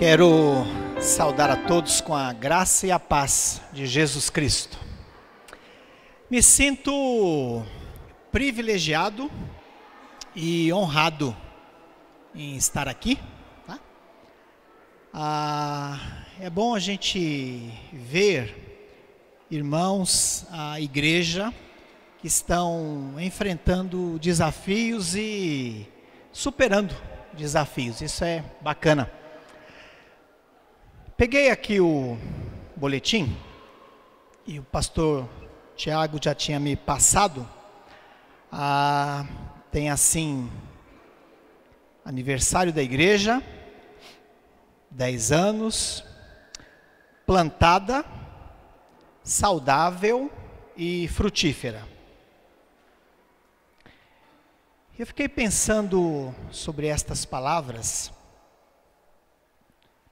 Quero saudar a todos com a graça e a paz de Jesus Cristo. Me sinto privilegiado e honrado em estar aqui. É bom a gente ver irmãos, a igreja, que estão enfrentando desafios e superando desafios. Isso é bacana. Peguei aqui o boletim e o pastor Tiago já tinha me passado. Tem assim, aniversário da igreja, 10 anos, plantada, saudável e frutífera. Eu fiquei pensando sobre estas palavras,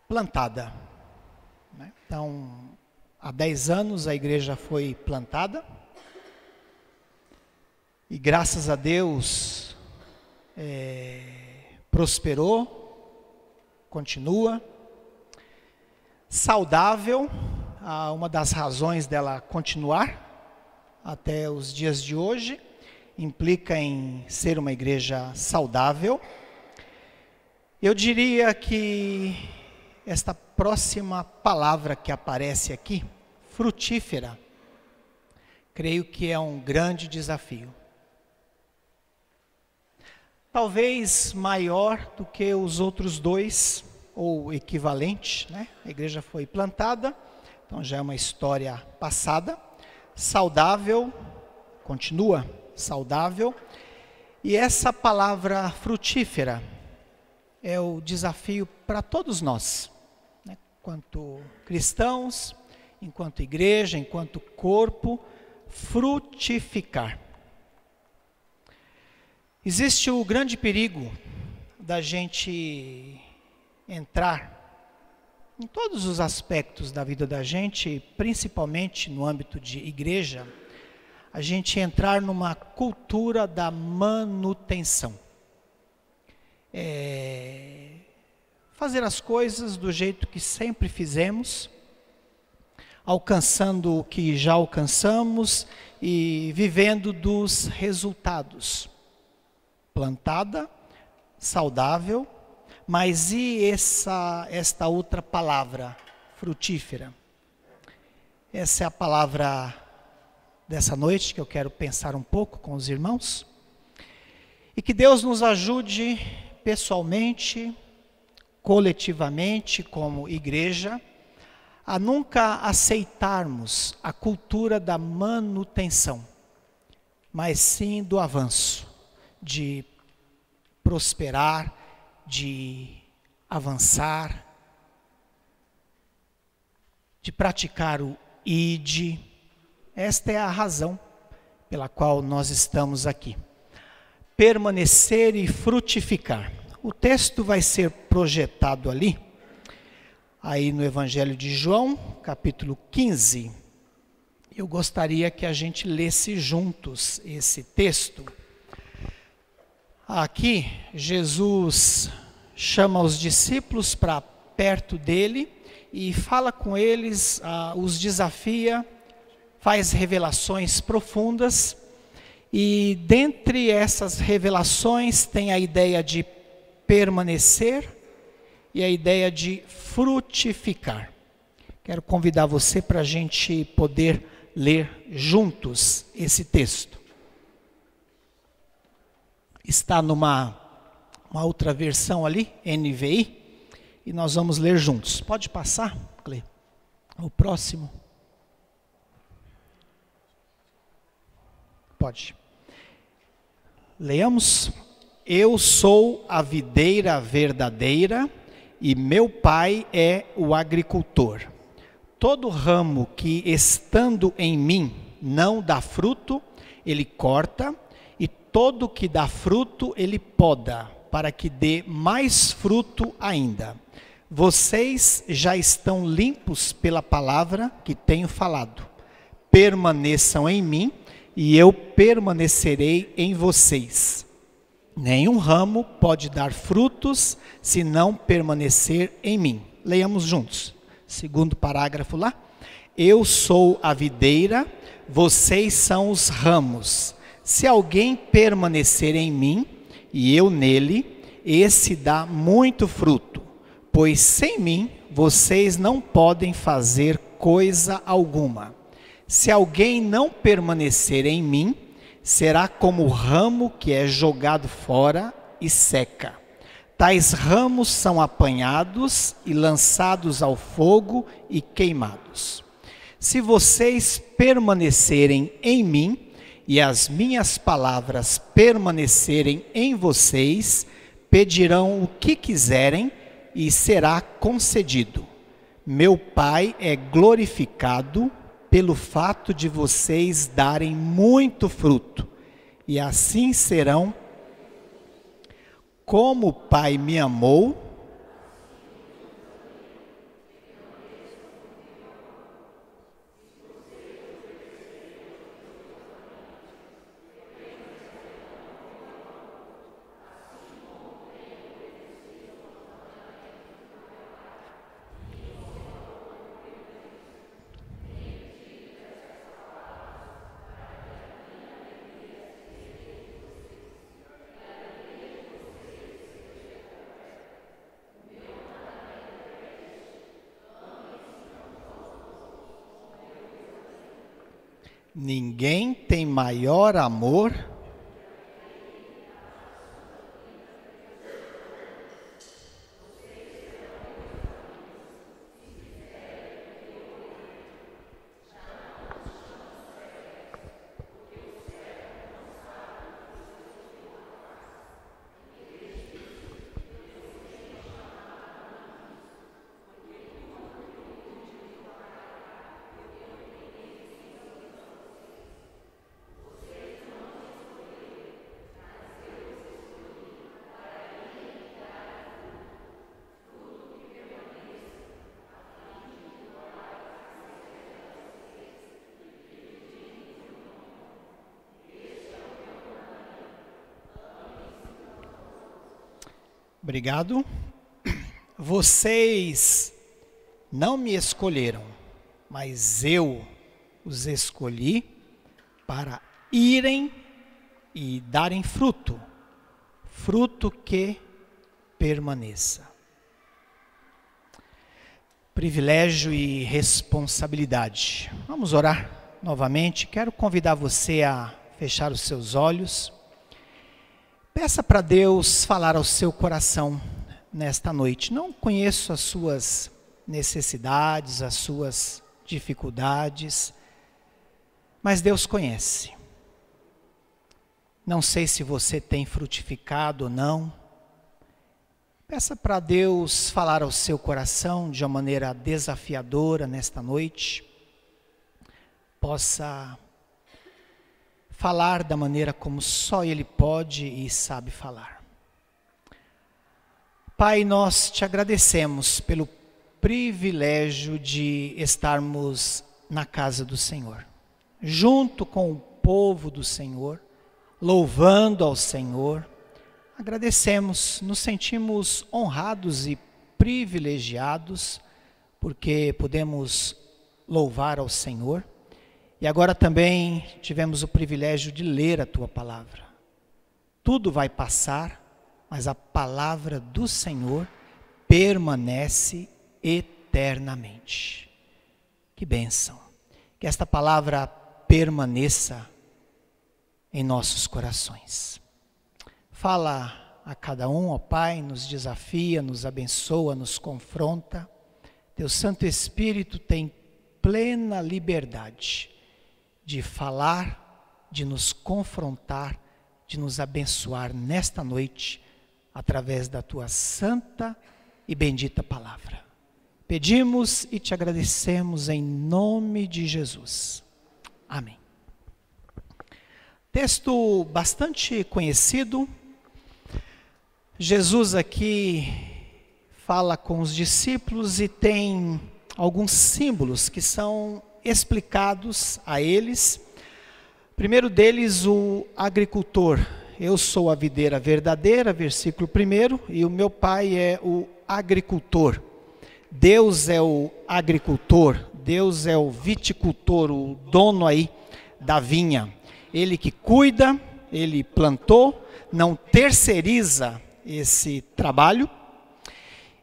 plantada. Então, há 10 anos a igreja foi plantada e graças a Deus prosperou, continua. Saudável, uma das razões dela continuar até os dias de hoje, implica em ser uma igreja saudável. Eu diria que esta próxima palavra que aparece aqui, frutífera, creio que é um grande desafio. Talvez maior do que os outros dois, ou equivalente, né? A igreja foi plantada, então já é uma história passada. Saudável, continua saudável. E essa palavra frutífera é o desafio para todos nós, né? Enquanto cristãos, enquanto igreja, enquanto corpo, frutificar. Existe o grande perigo da gente entrar em todos os aspectos da vida da gente, principalmente no âmbito de igreja, a gente entrar numa cultura da manutenção. Fazer as coisas do jeito que sempre fizemos, alcançando o que já alcançamos e vivendo dos resultados. Plantada, saudável, mas e esta outra palavra, frutífera? Essa é a palavra dessa noite que eu quero pensar um pouco com os irmãos. E que Deus nos ajude pessoalmente, coletivamente, como igreja, a nunca aceitarmos a cultura da manutenção, mas sim do avanço, de prosperar, de avançar, de praticar o ID. Esta é a razão pela qual nós estamos aqui. Permanecer e frutificar. O texto vai ser projetado ali, aí no Evangelho de João, capítulo 15. Eu gostaria que a gente lesse juntos esse texto. Aqui, Jesus chama os discípulos para perto dele e fala com eles, os desafia, faz revelações profundas. E dentre essas revelações tem a ideia de permanecer e a ideia de frutificar. Quero convidar você para a gente poder ler juntos esse texto. Está numa outra versão ali, NVI, e nós vamos ler juntos. Pode passar, Clê? O próximo. Pode. Leamos. Eu sou a videira verdadeira e meu pai é o agricultor. Todo ramo que estando em mim não dá fruto, ele corta, e todo que dá fruto, ele poda, para que dê mais fruto ainda. Vocês já estão limpos pela palavra que tenho falado. Permaneçam em mim, e eu permanecerei em vocês. Nenhum ramo pode dar frutos se não permanecer em mim. Leiamos juntos. Segundo parágrafo lá. Eu sou a videira, vocês são os ramos. Se alguém permanecer em mim e eu nele, esse dá muito fruto, pois sem mim vocês não podem fazer coisa alguma. Se alguém não permanecer em mim, será como o ramo que é jogado fora e seca. Tais ramos são apanhados e lançados ao fogo e queimados. Se vocês permanecerem em mim e as minhas palavras permanecerem em vocês, pedirão o que quiserem e será concedido. Meu Pai é glorificado pelo fato de vocês darem muito fruto, e assim serão. Como o Pai me amou, ninguém tem maior amor Obrigado. Vocês não me escolheram, mas eu os escolhi para irem e darem fruto, fruto que permaneça. Privilégio e responsabilidade. Vamos orar novamente. Quero convidar você a fechar os seus olhos. Peça para Deus falar ao seu coração nesta noite. Não conheço as suas necessidades, as suas dificuldades, mas Deus conhece. Não sei se você tem frutificado ou não. Peça para Deus falar ao seu coração de uma maneira desafiadora nesta noite. Possa falar da maneira como só Ele pode e sabe falar. Pai, nós te agradecemos pelo privilégio de estarmos na casa do Senhor, junto com o povo do Senhor, louvando ao Senhor. Agradecemos, nos sentimos honrados e privilegiados, porque podemos louvar ao Senhor. E agora também tivemos o privilégio de ler a Tua palavra. Tudo vai passar, mas a palavra do Senhor permanece eternamente. Que bênção! Que esta palavra permaneça em nossos corações. Fala a cada um, ó Pai, nos desafia, nos abençoa, nos confronta. Teu Santo Espírito tem plena liberdade de falar, de nos confrontar, de nos abençoar nesta noite, através da Tua santa e bendita palavra. Pedimos e te agradecemos em nome de Jesus. Amém. Texto bastante conhecido. Jesus aqui fala com os discípulos e tem alguns símbolos que são explicados a eles. Primeiro deles, o agricultor. Eu sou a videira verdadeira, versículo 1, e o meu pai é o agricultor. Deus é o agricultor, Deus é o viticultor, o dono aí da vinha. Ele que cuida, ele plantou, não terceiriza esse trabalho.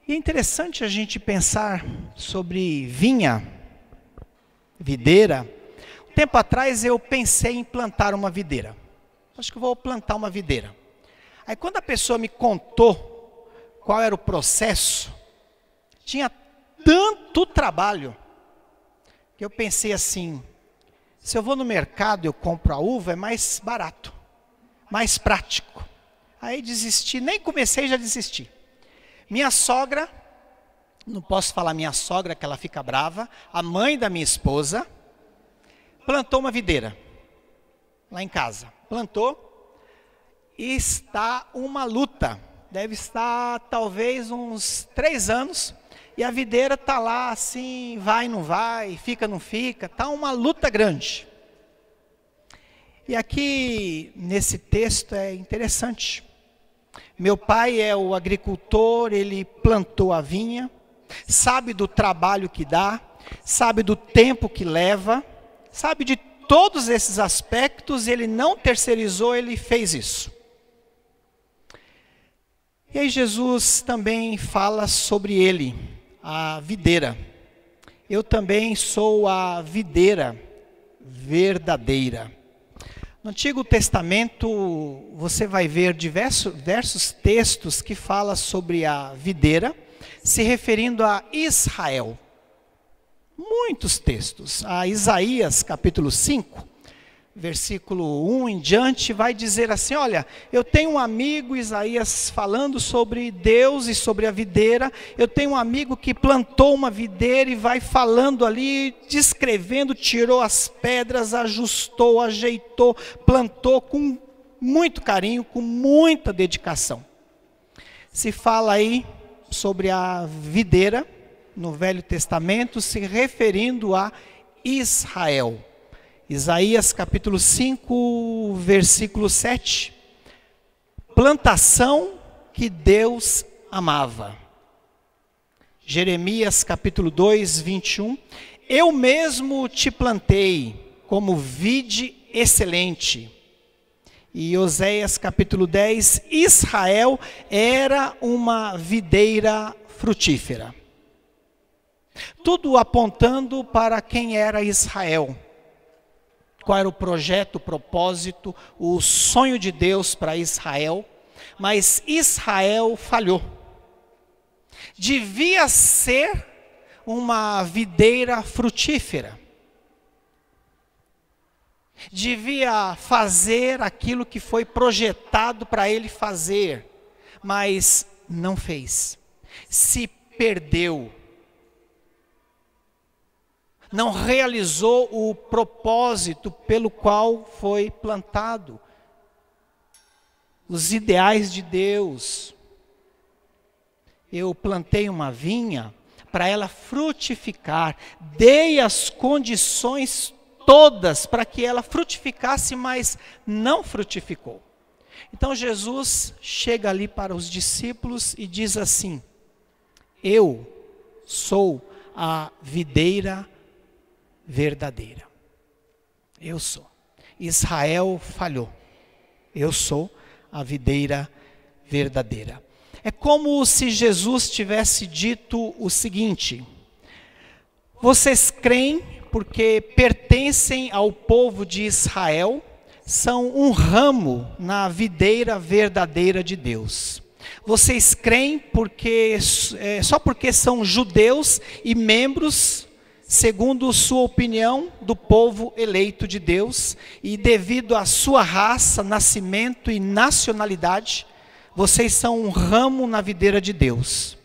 E é interessante a gente pensar sobre vinha, videira. Um tempo atrás eu pensei em plantar uma videira. Acho que vou plantar uma videira. Aí quando a pessoa me contou qual era o processo, tinha tanto trabalho, que eu pensei assim, se eu vou no mercado e eu compro a uva, é mais barato, mais prático. Aí desisti, nem comecei, já desisti. Minha sogra, não posso falar minha sogra que ela fica brava, a mãe da minha esposa, plantou uma videira, lá em casa. Plantou e está uma luta, deve estar talvez uns 3 anos, e a videira está lá assim, vai, não vai, fica, não fica, está uma luta grande. E aqui nesse texto é interessante. Meu pai é o agricultor, ele plantou a vinha, sabe do trabalho que dá, sabe do tempo que leva, sabe de todos esses aspectos, ele não terceirizou, ele fez isso. E aí Jesus também fala sobre ele, a videira. Eu também sou a videira verdadeira. No Antigo Testamento, você vai ver diversos textos que falam sobre a videira, se referindo a Israel. Muitos textos. A Isaías, capítulo 5, versículo 1 em diante, vai dizer assim, olha, eu tenho um amigo, Isaías, falando sobre Deus e sobre a videira. Eu tenho um amigo que plantou uma videira e vai falando ali, descrevendo, tirou as pedras, ajustou, ajeitou, plantou com muito carinho, com muita dedicação. Se fala aí sobre a videira, no Velho Testamento, se referindo a Israel. Isaías capítulo 5, versículo 7. Plantação que Deus amava. Jeremias capítulo 2, 21. Eu mesmo te plantei como vide excelente. E Oséias capítulo 10. Israel era uma videira frutífera. Tudo apontando para quem era Israel. Qual era o projeto, o propósito, o sonho de Deus para Israel. Mas Israel falhou. Devia ser uma videira frutífera. Devia fazer aquilo que foi projetado para ele fazer. Mas não fez. Se perdeu. Não realizou o propósito pelo qual foi plantado. Os ideais de Deus. Eu plantei uma vinha para ela frutificar. Dei as condições todas para que ela frutificasse, mas não frutificou. Então Jesus chega ali para os discípulos e diz assim: eu sou a videira verdadeira. Eu sou. Israel falhou. Eu sou a videira verdadeira. É como se Jesus tivesse dito o seguinte: vocês creem porque pertencem ao povo de Israel, são um ramo na videira verdadeira de Deus. Vocês creem porque só porque são judeus e membros, segundo sua opinião, do povo eleito de Deus, e devido à sua raça, nascimento e nacionalidade, vocês são um ramo na videira de Deus.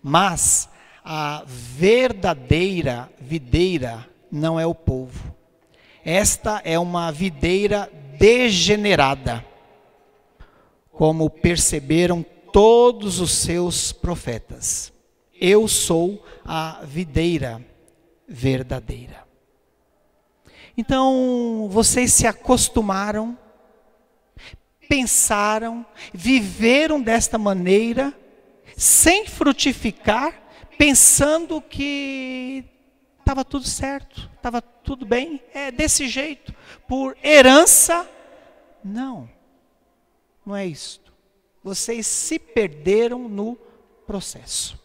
Mas a verdadeira videira não é o povo. Esta é uma videira degenerada, como perceberam todos os seus profetas. Eu sou a videira verdadeira. Então, vocês se acostumaram, pensaram, viveram desta maneira, sem frutificar, pensando que estava tudo certo, estava tudo bem, é desse jeito, por herança. Não, não é isto. Vocês se perderam no processo.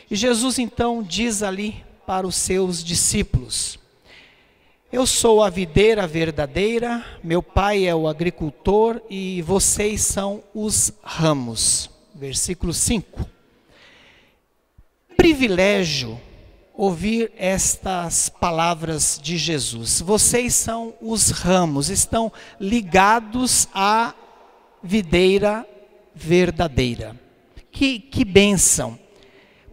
E Jesus então diz ali para os seus discípulos: eu sou a videira verdadeira, meu pai é o agricultor e vocês são os ramos. Versículo 5. Privilégio ouvir estas palavras de Jesus. Vocês são os ramos, estão ligados à videira verdadeira. Que bênção!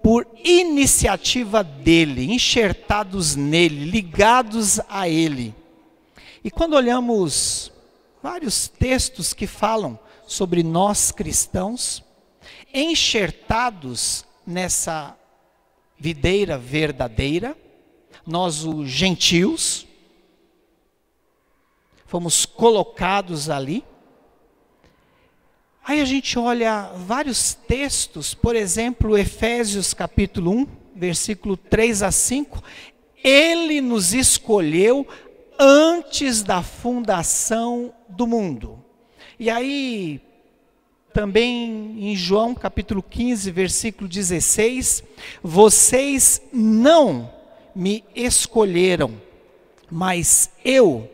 Por iniciativa dele, enxertados nele, ligados a ele. E quando olhamos vários textos que falam sobre nós cristãos, enxertados nessa videira verdadeira, nós os gentios, fomos colocados ali. Aí a gente olha vários textos, por exemplo, Efésios capítulo 1, versículo 3 a 5. Ele nos escolheu antes da fundação do mundo. E aí, também em João capítulo 15, versículo 16. Vocês não me escolheram, mas eu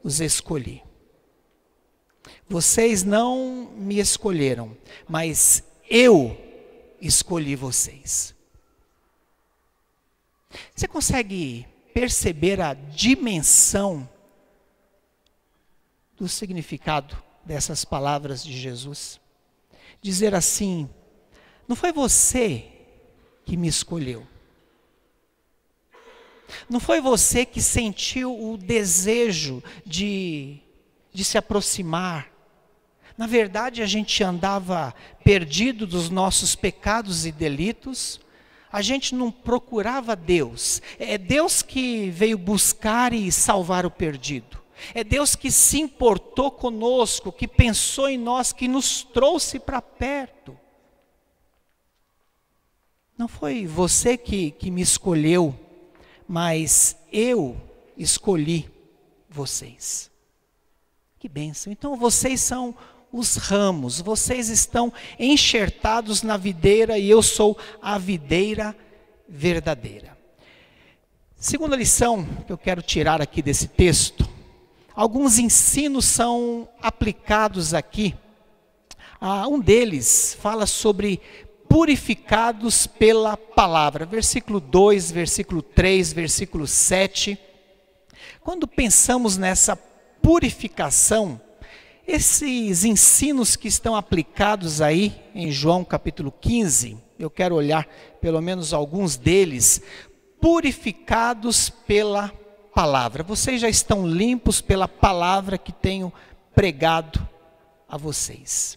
os escolhi. Vocês não me escolheram, mas eu escolhi vocês. Você consegue perceber a dimensão do significado dessas palavras de Jesus? Dizer assim: não foi você que me escolheu. Não foi você que sentiu o desejo de se aproximar. Na verdade, a gente andava perdido dos nossos pecados e delitos. A gente não procurava Deus. É Deus que veio buscar e salvar o perdido. É Deus que se importou conosco, que pensou em nós, que nos trouxe para perto. Não foi você que me escolheu, mas eu escolhi vocês. Que bênção. Então vocês são os ramos, vocês estão enxertados na videira e eu sou a videira verdadeira. Segunda lição que eu quero tirar aqui desse texto, alguns ensinos são aplicados aqui. Um deles fala sobre purificados pela palavra. Versículo 2, versículo 3, versículo 7. Quando pensamos nessa purificação, esses ensinos que estão aplicados aí em João capítulo 15, eu quero olhar pelo menos alguns deles, purificados pela palavra. Vocês já estão limpos pela palavra que tenho pregado a vocês.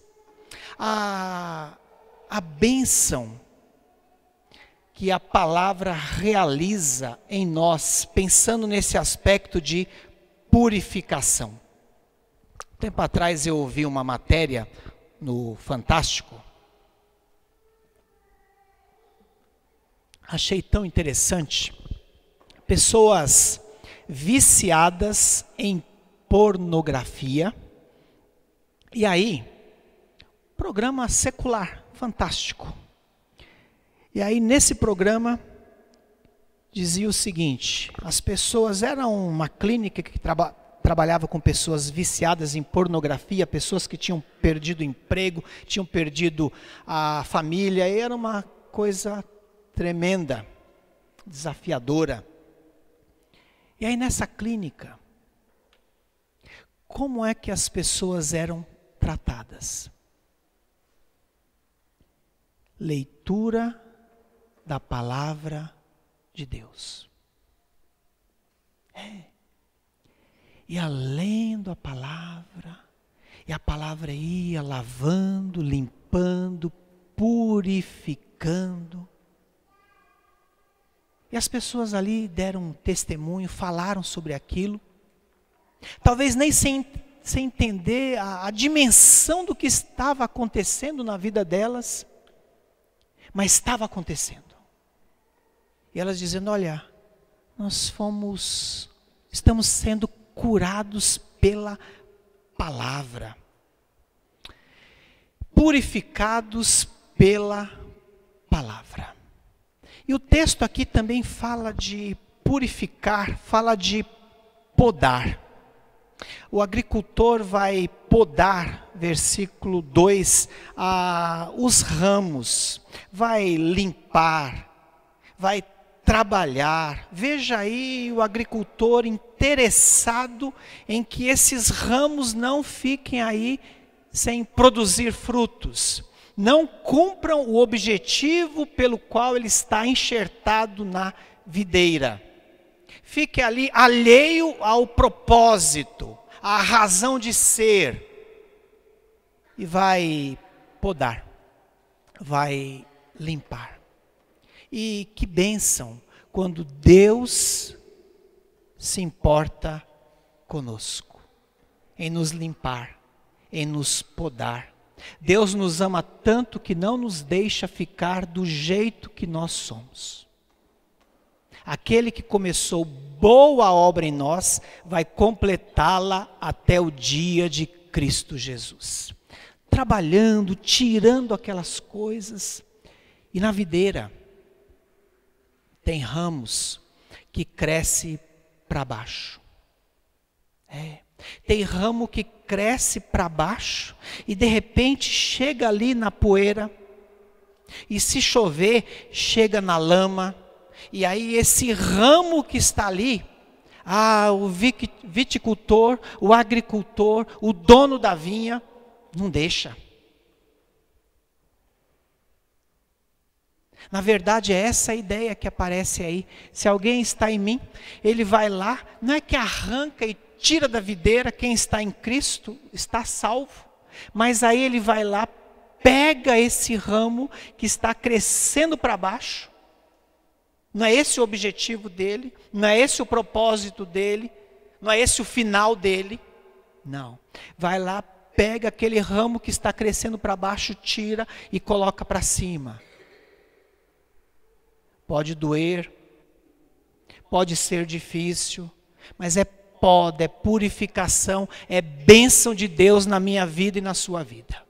A bênção que a palavra realiza em nós, pensando nesse aspecto de purificação. Tempo atrás eu ouvi uma matéria no Fantástico. Achei tão interessante. Pessoas viciadas em pornografia. E aí, programa secular, fantástico. E aí nesse programa dizia o seguinte: as pessoas, era uma clínica que trabalhava com pessoas viciadas em pornografia, pessoas que tinham perdido o emprego, tinham perdido a família, e era uma coisa tremenda, desafiadora. E aí nessa clínica, como é que as pessoas eram tratadas? Leitura da palavra de Deus. Ia lendo a palavra, e a palavra ia lavando, limpando, purificando. E as pessoas ali deram um testemunho, falaram sobre aquilo. Talvez nem sem entender a dimensão do que estava acontecendo na vida delas. Mas estava acontecendo. E elas dizendo, olha, estamos sendo curados pela palavra. Purificados pela palavra. E o texto aqui também fala de purificar, fala de podar. O agricultor vai podar, versículo 2, os ramos, vai limpar, vai trabalhar. Veja aí o agricultor interessado em que esses ramos não fiquem aí sem produzir frutos. Não cumpram o objetivo pelo qual ele está enxertado na videira. Fique ali alheio ao propósito, à razão de ser. E vai podar, vai limpar. E que bênção quando Deus se importa conosco, em nos limpar, em nos podar. Deus nos ama tanto que não nos deixa ficar do jeito que nós somos. Aquele que começou boa obra em nós, vai completá-la até o dia de Cristo Jesus. Trabalhando, tirando aquelas coisas. E na videira, tem ramos que crescem para baixo. Tem ramo que cresce para baixo e de repente chega ali na poeira. E se chover, chega na lama. E aí esse ramo que está ali, o viticultor, o agricultor, o dono da vinha, não deixa. Na verdade é essa a ideia que aparece aí. Se alguém está em mim, ele vai lá, não é que arranca e tira da videira, quem está em Cristo está salvo. Mas aí ele vai lá, pega esse ramo que está crescendo para baixo. Não é esse o objetivo dele, não é esse o propósito dele, não é esse o final dele. Não. Vai lá, pega aquele ramo que está crescendo para baixo, tira e coloca para cima. Pode doer, pode ser difícil, mas é poda, é purificação, é bênção de Deus na minha vida e na sua vida.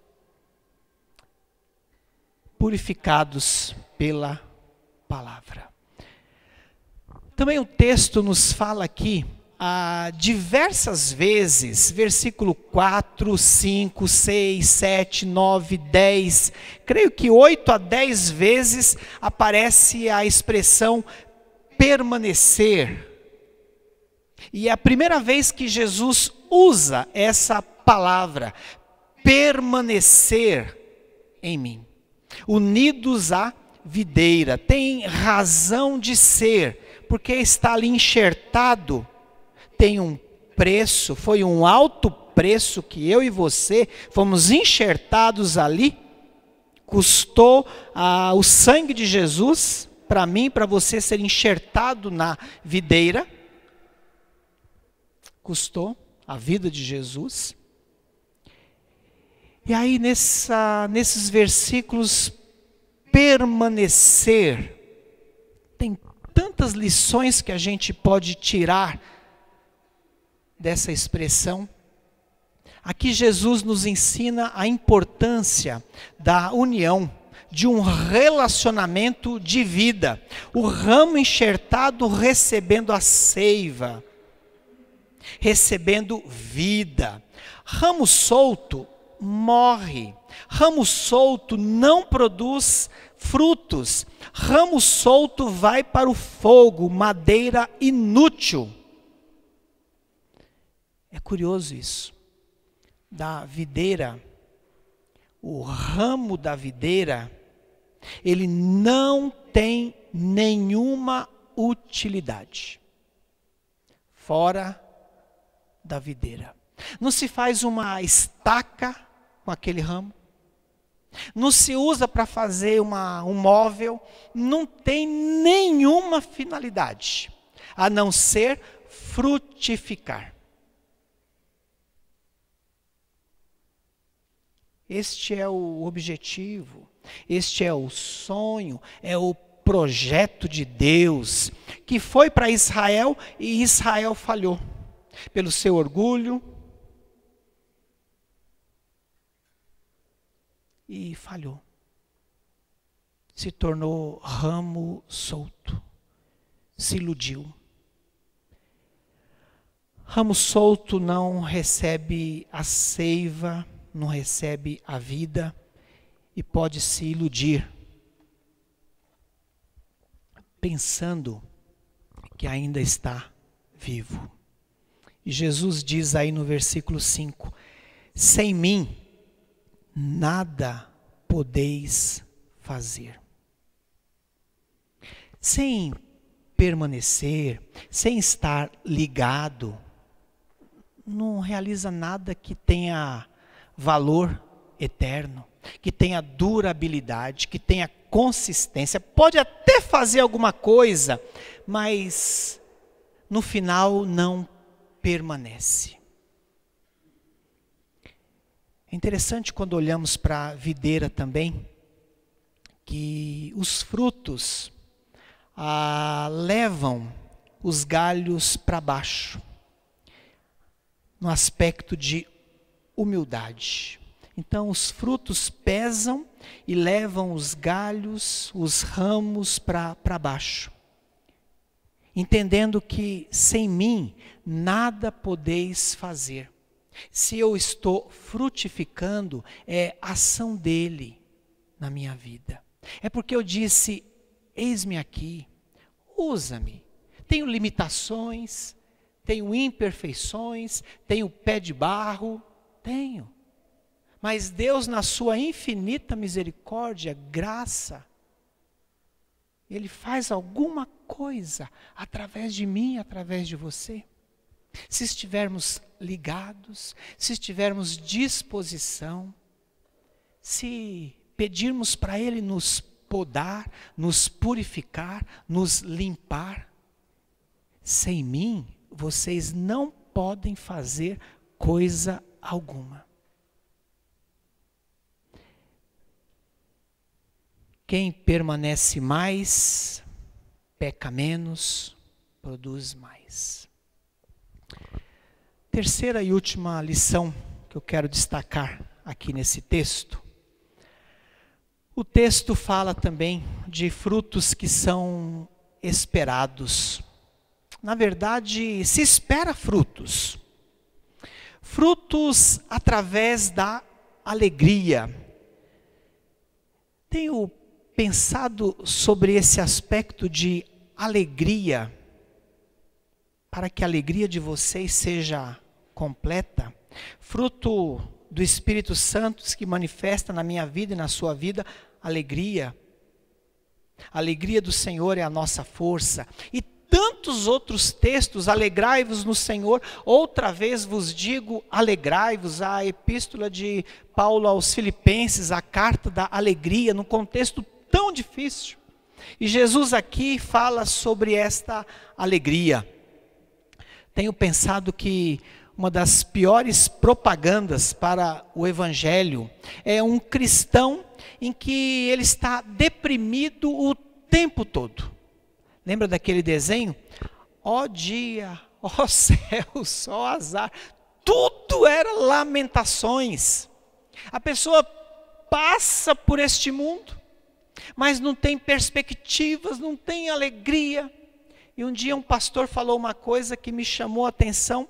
Purificados pela palavra. Também o texto nos fala aqui, diversas vezes, versículo 4, 5, 6, 7, 9, 10, creio que 8 a 10 vezes aparece a expressão permanecer. E é a primeira vez que Jesus usa essa palavra, permanecer em mim. Unidos à videira, tem razão de ser, porque está ali enxertado, tem um preço, foi um alto preço que eu e você fomos enxertados ali, custou o sangue de Jesus, para mim, para você ser enxertado na videira, custou a vida de Jesus. E aí nesses versículos, permanecer, tem tantas lições que a gente pode tirar dessa expressão. Aqui Jesus nos ensina a importância da união, de um relacionamento de vida. O ramo enxertado recebendo a seiva, recebendo vida. Ramo solto morre. Ramo solto não produz frutos. Ramo solto vai para o fogo, madeira inútil. É curioso isso. Da videira, o ramo da videira, ele não tem nenhuma utilidade fora da videira. Não se faz uma estaca com aquele ramo, não se usa para fazer um móvel, não tem nenhuma finalidade, a não ser frutificar. Este é o objetivo, este é o sonho, é o projeto de Deus, que foi para Israel e Israel falhou, pelo seu orgulho, e falhou. Se tornou ramo solto, se iludiu. Ramo solto não recebe a seiva, não recebe a vida e pode se iludir, pensando que ainda está vivo. E Jesus diz aí no versículo 5, sem mim nada podeis fazer. Sem permanecer, sem estar ligado, não realiza nada que tenha valor eterno, que tenha durabilidade, que tenha consistência. Pode até fazer alguma coisa, mas no final não permanece. É interessante quando olhamos para a videira também, que os frutos levam os galhos para baixo, no aspecto de humildade. Então os frutos pesam e levam os galhos, os ramos para baixo. Entendendo que sem mim nada podeis fazer. Se eu estou frutificando, é ação dele na minha vida. É porque eu disse, eis-me aqui, usa-me. Tenho limitações, tenho imperfeições, tenho pé de barro, tenho. Mas Deus, na sua infinita misericórdia, graça, Ele faz alguma coisa através de mim, através de você. Se estivermos ligados, se estivermos disposição, se pedirmos para Ele nos podar, nos purificar, nos limpar, sem mim, vocês não podem fazer coisa alguma. Quem permanece mais, peca menos, produz mais. Terceira e última lição que eu quero destacar aqui nesse texto. O texto fala também de frutos que são esperados. Na verdade, se espera frutos. Frutos através da alegria. Tenho pensado sobre esse aspecto de alegria, para que a alegria de vocês seja completa, fruto do Espírito Santo que manifesta na minha vida e na sua vida, alegria. A alegria do Senhor é a nossa força. E tantos outros textos, alegrai-vos no Senhor, outra vez vos digo, alegrai-vos, a epístola de Paulo aos Filipenses, a carta da alegria, num contexto tão difícil. E Jesus aqui fala sobre esta alegria. Tenho pensado que uma das piores propagandas para o Evangelho é um cristão em que ele está deprimido o tempo todo. Lembra daquele desenho? Ó dia, ó céus, ó azar. Tudo era lamentações. A pessoa passa por este mundo, mas não tem perspectivas, não tem alegria. E um dia um pastor falou uma coisa que me chamou a atenção.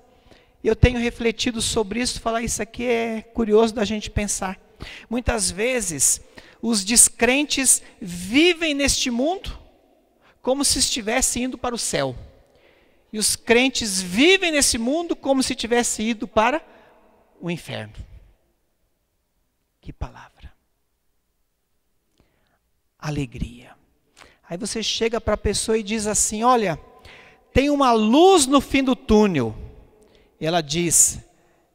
Eu tenho refletido sobre isso, falar isso aqui é curioso da gente pensar. Muitas vezes, os descrentes vivem neste mundo como se estivessem indo para o céu. E os crentes vivem nesse mundo como se tivessem ido para o inferno. Que palavra. Alegria. Aí você chega para a pessoa e diz assim, olha, tem uma luz no fim do túnel. E ela diz,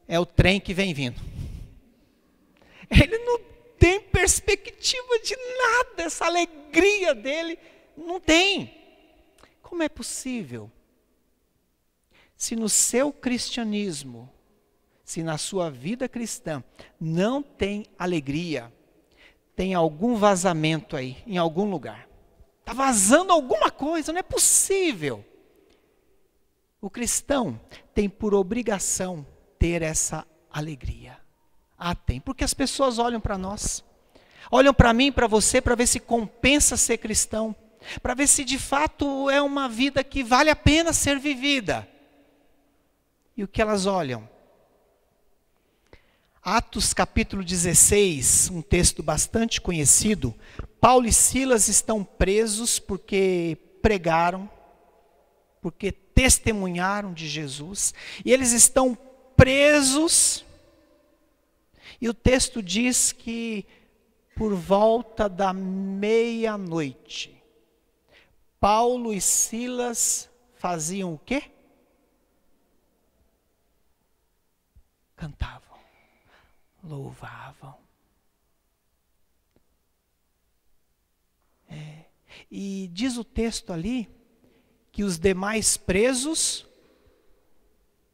é o trem que vem vindo. Ele não tem perspectiva de nada, essa alegria dele não tem. Como é possível? Se no seu cristianismo, se na sua vida cristã não tem alegria, tem algum vazamento aí, em algum lugar. Está vazando alguma coisa, não é possível. O cristão tem por obrigação ter essa alegria. Tem, porque as pessoas olham para nós, olham para mim, para você, para ver se compensa ser cristão, para ver se de fato é uma vida que vale a pena ser vivida. E o que elas olham? Atos capítulo 16, um texto bastante conhecido. Paulo e Silas estão presos porque pregaram, porque testemunharam de Jesus. E eles estão presos. E o texto diz que por volta da meia-noite, Paulo e Silas faziam o quê? Cantavam. Louvavam. E diz o texto ali que os demais presos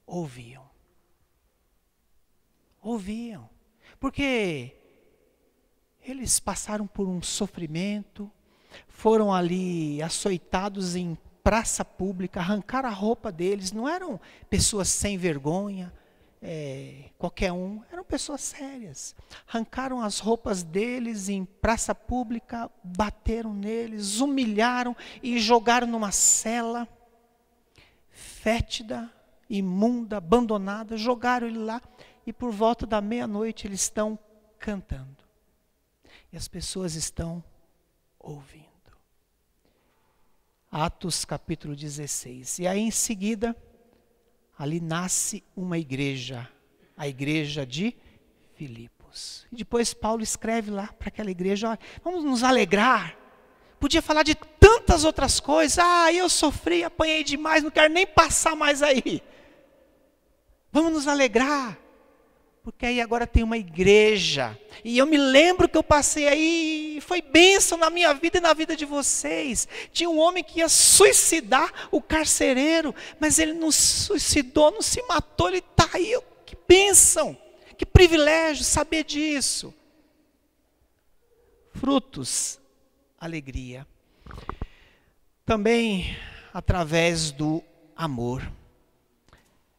ouviam. Ouviam. Porque eles passaram por um sofrimento, foram ali açoitados em praça pública, arrancaram a roupa deles, não eram pessoas sem vergonha, qualquer um, eram pessoas sérias. Arrancaram as roupas deles em praça pública, bateram neles, humilharam e jogaram numa cela fétida, imunda, abandonada, jogaram ele lá e por volta da meia-noite eles estão cantando. E as pessoas estão ouvindo. Atos capítulo 16. E aí em seguida, ali nasce uma igreja, a igreja de Filipos. E depois Paulo escreve lá para aquela igreja, olha, vamos nos alegrar. Podia falar de tantas outras coisas. Eu sofri, apanhei demais, não quero nem passar mais aí. Vamos nos alegrar. Porque aí agora tem uma igreja. E eu me lembro que eu passei aí, foi bênção na minha vida e na vida de vocês. Tinha um homem que ia suicidar o carcereiro, mas ele não suicidou, não se matou, ele está aí. Que bênção, que privilégio saber disso. Frutos, alegria. Também através do amor.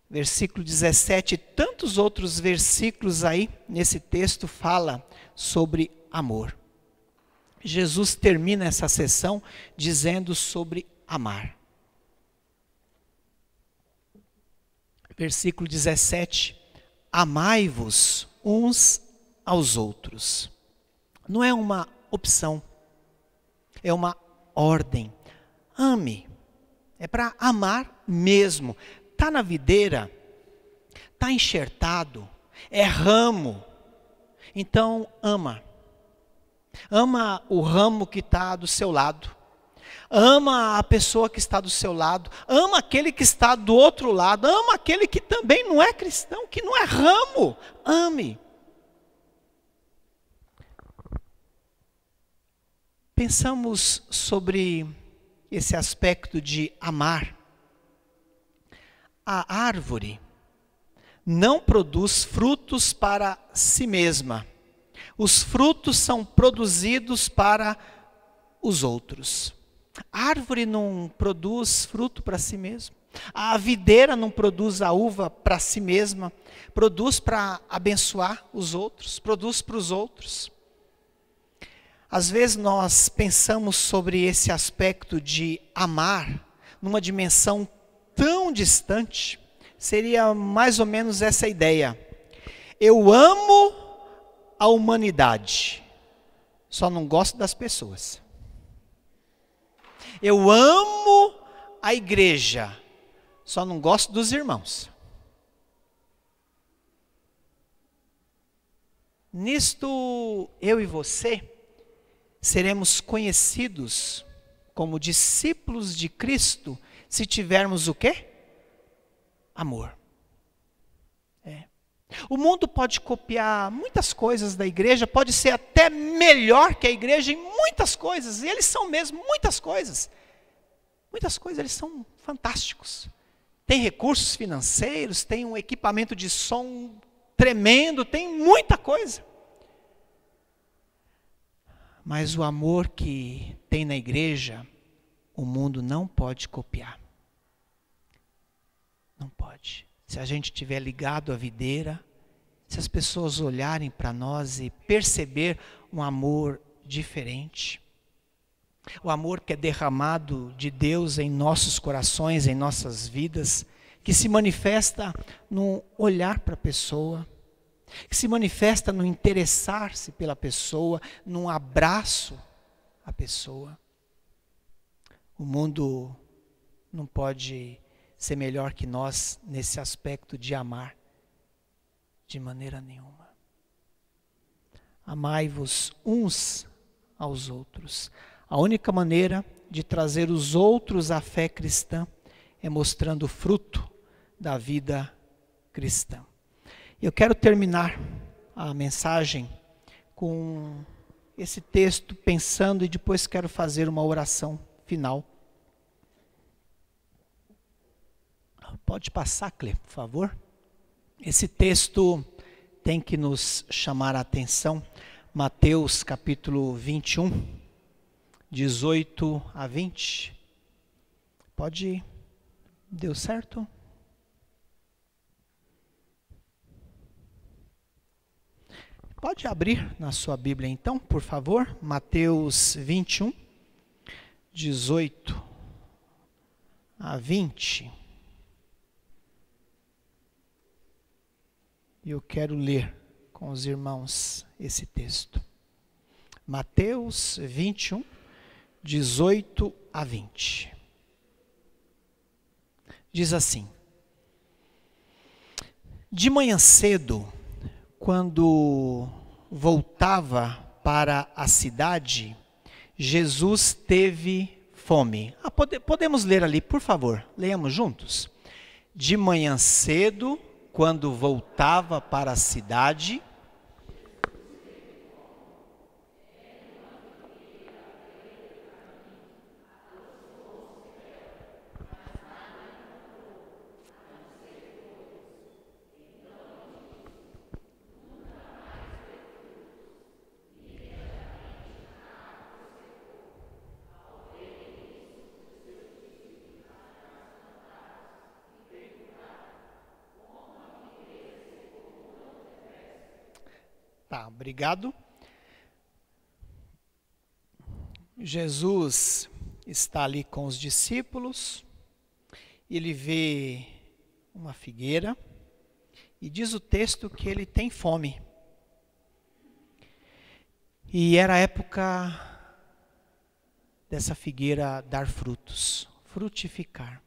Versículo 17, tantos outros versículos aí nesse texto fala sobre amor. Jesus termina essa sessão dizendo sobre amar. Versículo 17, amai-vos uns aos outros. Não é uma opção, é uma ordem. Ame, é para amar mesmo. Está na videira, está enxertado, é ramo, então ama. Ama o ramo que está do seu lado, ama a pessoa que está do seu lado, ama aquele que está do outro lado, ama aquele que também não é cristão, que não é ramo, ame. Pensamos sobre esse aspecto de amar. A árvore não produz frutos para si mesma. Os frutos são produzidos para os outros. A árvore não produz fruto para si mesma. A videira não produz a uva para si mesma. Produz para abençoar os outros, produz para os outros. Às vezes nós pensamos sobre esse aspecto de amar numa dimensão tão distante, seria mais ou menos essa ideia. Eu amo a humanidade, só não gosto das pessoas. Eu amo a igreja, só não gosto dos irmãos. Nisto, eu e você seremos conhecidos como discípulos de Cristo, se tivermos o quê? Amor. O mundo pode copiar muitas coisas da igreja, pode ser até melhor que a igreja em muitas coisas, e eles são mesmo muitas coisas. Muitas coisas, eles são fantásticos. Tem recursos financeiros, tem um equipamento de som tremendo, tem muita coisa. Mas o amor que tem na igreja, o mundo não pode copiar. Não pode. Se a gente estiver ligado à videira, se as pessoas olharem para nós e perceber um amor diferente, o amor que é derramado de Deus em nossos corações, em nossas vidas, que se manifesta no olhar para a pessoa, que se manifesta no interessar-se pela pessoa, num abraço à pessoa. O mundo não pode ser melhor que nós nesse aspecto de amar, de maneira nenhuma. Amai-vos uns aos outros. A única maneira de trazer os outros à fé cristã é mostrando o fruto da vida cristã. Eu quero terminar a mensagem com esse texto, pensando, e depois quero fazer uma oração final. Pode passar, Clê, por favor. Esse texto tem que nos chamar a atenção. Mateus capítulo 21, 18 a 20. Pode ir. Deu certo? Pode abrir na sua Bíblia então, por favor. Mateus 21, 18 a 20. Eu quero ler com os irmãos esse texto. Mateus 21, 18 a 20. Diz assim: de manhã cedo, quando voltava para a cidade, Jesus teve fome. Podemos ler ali, por favor, leiamos juntos. De manhã cedo, quando voltava para a cidade, tá, obrigado. Jesus está ali com os discípulos, ele vê uma figueira e diz o texto que ele tem fome. E era a época dessa figueira dar frutos, frutificar.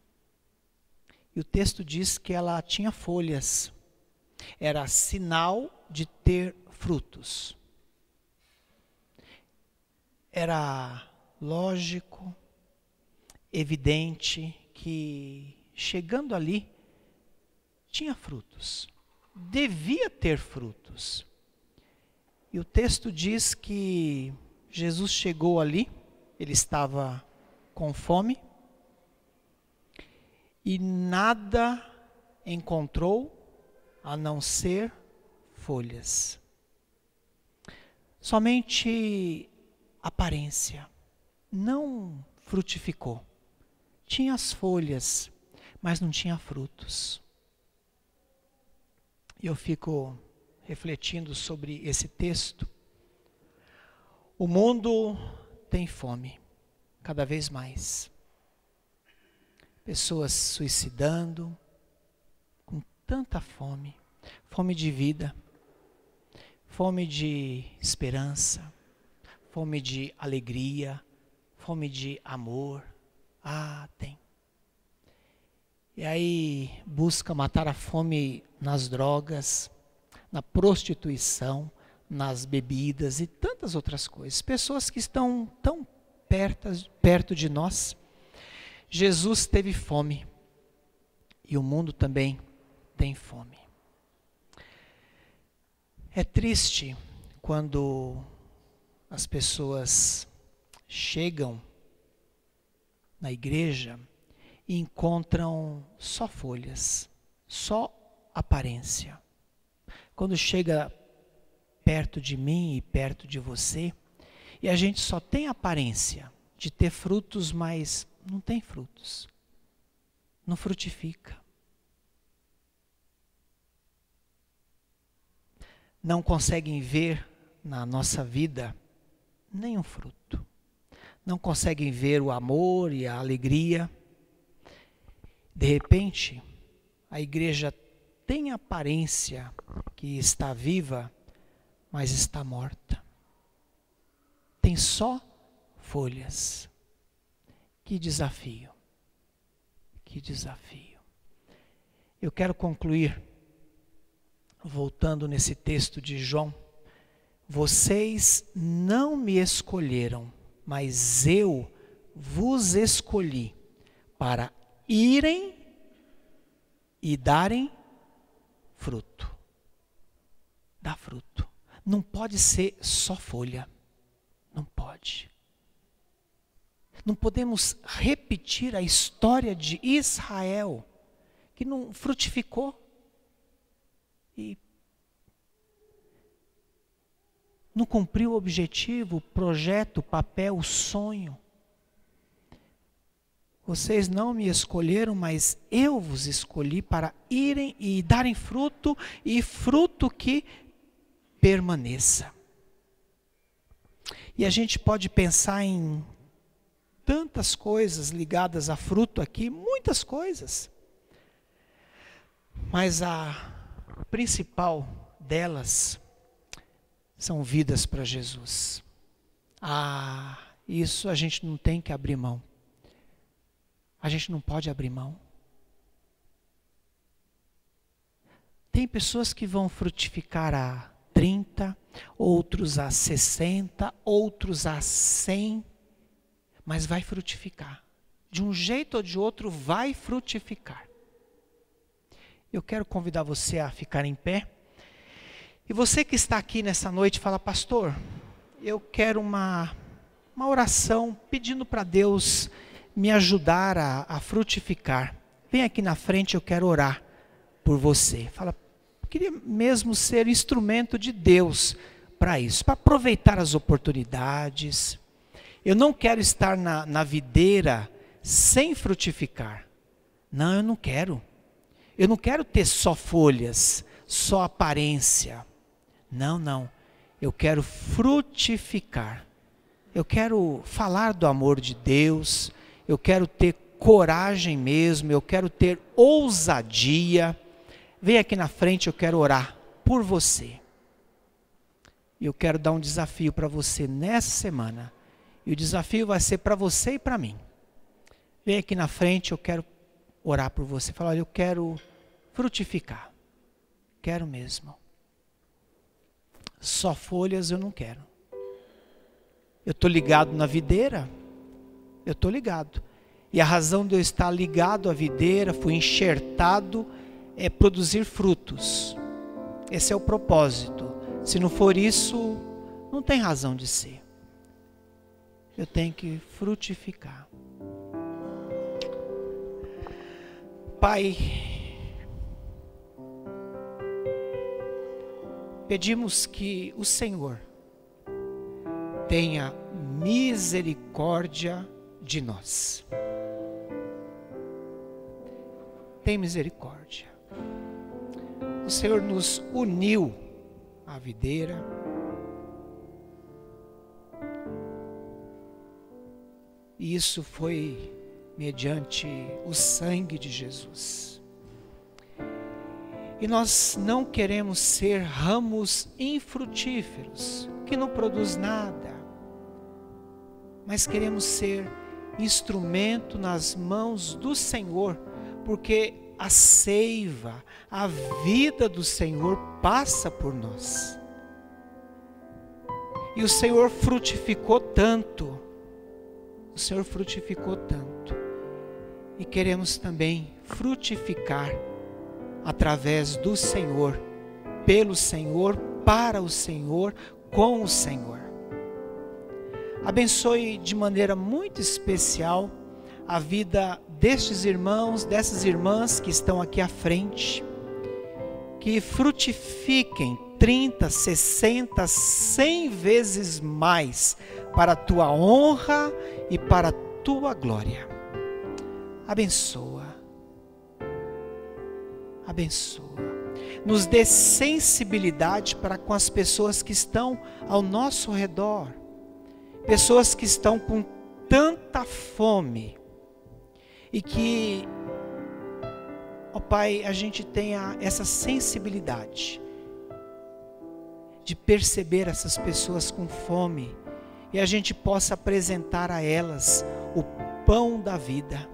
E o texto diz que ela tinha folhas, era sinal de ter frutos. Era lógico, evidente que chegando ali tinha frutos, devia ter frutos. E o texto diz que Jesus chegou ali, ele estava com fome e nada encontrou a não ser folhas. Somente aparência, não frutificou. Tinha as folhas, mas não tinha frutos. E eu fico refletindo sobre esse texto. O mundo tem fome, cada vez mais. Pessoas suicidando, com tanta fome, fome de vida, fome de esperança, fome de alegria, fome de amor. Ah, tem. E aí busca matar a fome nas drogas, na prostituição, nas bebidas e tantas outras coisas. Pessoas que estão tão perto de nós. Jesus teve fome e o mundo também tem fome. É triste quando as pessoas chegam na igreja e encontram só folhas, só aparência. quando chega perto de mim e perto de você, e a gente só tem aparência de ter frutos, mas não tem frutos, não frutifica. Não conseguem ver na nossa vida nenhum fruto. Não conseguem ver o amor e a alegria. De repente, a igreja tem aparência que está viva, mas está morta. Tem só folhas. Que desafio. Que desafio. Eu quero concluir voltando nesse texto de João. Vocês não me escolheram, mas eu vos escolhi para irem e darem fruto. Dá fruto. Não pode ser só folha. Não pode. Não podemos repetir a história de Israel, que não frutificou. E não cumpriu o objetivo, o projeto, o papel, o sonho. Vocês não me escolheram, mas eu vos escolhi para irem e darem fruto, e fruto que permaneça. E a gente pode pensar em tantas coisas ligadas a fruto aqui, muitas coisas. Mas a principal delas são vidas para Jesus. Isso a gente não tem que abrir mão. A gente não pode abrir mão. Tem pessoas que vão frutificar a 30, outros a 60, outros a 100, mas vai frutificar. De um jeito ou de outro vai frutificar. Eu quero convidar você a ficar em pé. E você que está aqui nessa noite fala: pastor, eu quero uma oração pedindo para Deus me ajudar a frutificar. Vem aqui na frente, eu quero orar por você. Fala, eu queria mesmo ser instrumento de Deus para isso, para aproveitar as oportunidades. Eu não quero estar na videira sem frutificar. Não, eu não quero. Eu não quero ter só folhas, só aparência. Não. Eu quero frutificar. Eu quero falar do amor de Deus. Eu quero ter coragem mesmo. Eu quero ter ousadia. Vem aqui na frente, eu quero orar por você. E eu quero dar um desafio para você nessa semana. E o desafio vai ser para você e para mim. Vem aqui na frente, eu quero orar por você. Falar, olha, eu quero frutificar. Quero mesmo. Só folhas eu não quero. Eu estou ligado na videira. Eu estou ligado. E a razão de eu estar ligado à videira, fui enxertado, é produzir frutos. Esse é o propósito. Se não for isso, não tem razão de ser. Eu tenho que frutificar. Pai, pedimos que o Senhor tenha misericórdia de nós. Tem misericórdia. O Senhor nos uniu à videira. E isso foi mediante o sangue de Jesus. E nós não queremos ser ramos infrutíferos, que não produz nada. Mas queremos ser instrumento nas mãos do Senhor, porque a seiva, a vida do Senhor passa por nós. E o Senhor frutificou tanto. O Senhor frutificou tanto. E queremos também frutificar através do Senhor, pelo Senhor, para o Senhor, com o Senhor. Abençoe de maneira muito especial a vida destes irmãos, dessas irmãs que estão aqui à frente. que frutifiquem 30, 60, 100 vezes mais para a tua honra e para a tua glória. Abençoa. Abençoa. Nos dê sensibilidade para com as pessoas que estão ao nosso redor. Pessoas que estão com tanta fome. E que, ó Pai, a gente tenha essa sensibilidade de perceber essas pessoas com fome e a gente possa apresentar a elas o pão da vida,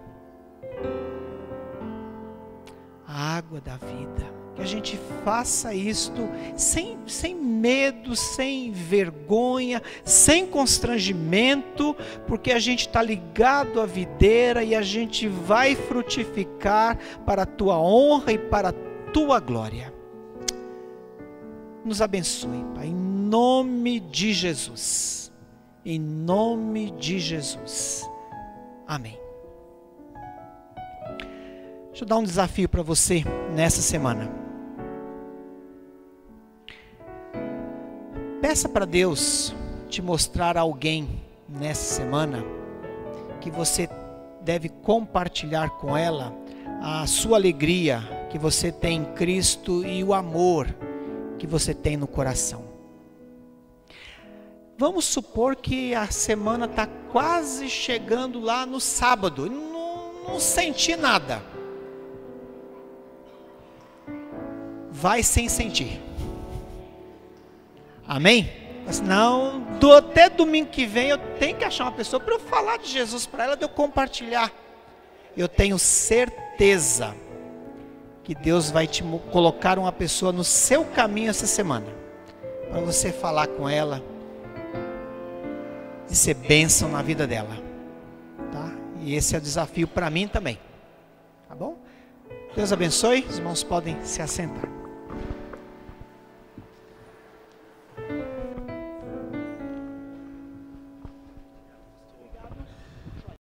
a água da vida. Que a gente faça isto sem medo, sem vergonha, sem constrangimento, porque a gente está ligado à videira e a gente vai frutificar para a tua honra e para a tua glória. Nos abençoe, Pai, em nome de Jesus. Em nome de Jesus. Amém. Deixa eu dar um desafio para você nessa semana. Peça para Deus te mostrar alguém nessa semana que você deve compartilhar com ela a sua alegria que você tem em Cristo e o amor que você tem no coração. Vamos supor que a semana está quase chegando lá no sábado, não senti nada. Vai sem sentir. Amém? Mas não, até domingo que vem eu tenho que achar uma pessoa para eu falar de Jesus para ela, de eu compartilhar. Eu tenho certeza que Deus vai te colocar uma pessoa no seu caminho essa semana, para você falar com ela e ser bênção na vida dela, tá? E esse é o desafio para mim também, tá bom? Deus abençoe, os irmãos podem se assentar.